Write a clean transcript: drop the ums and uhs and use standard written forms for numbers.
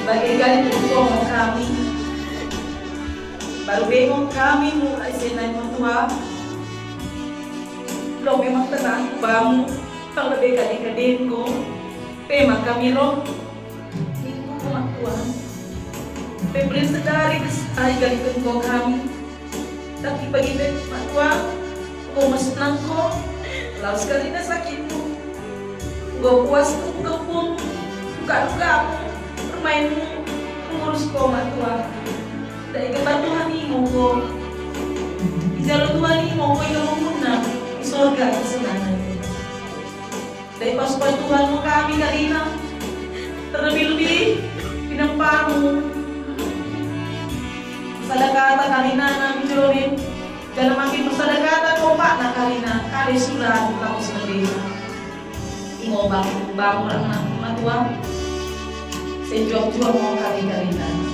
Bagaikan tunggu kami, baru bengong kami mulai senai mentua. Lo memang tenang bangun, kalau dekat dengo, memang kami lo minggu rumah Tuhan. Pemberi sedari kesai kali tunggu kami, tapi bagi rumah Tuhan, kau masih tenang kok, lalu sekali nak sakitmu, kau puas kepung, buka-buka. Mainmu mengurus koma Tuhan dari kebar Tuhan ini monggo di jalur Tuhan ini monggo yang mengunang di surga kesenangan dari pasukan Tuhan kami Karina terlebih-lebih di nempamu bersada kata Karina nami jorin dan makin bersada kata kompak na Karina kali sudah kamu sendiri ingin bangun anak Tuhan. Sejuang-juang mau kali-kalinan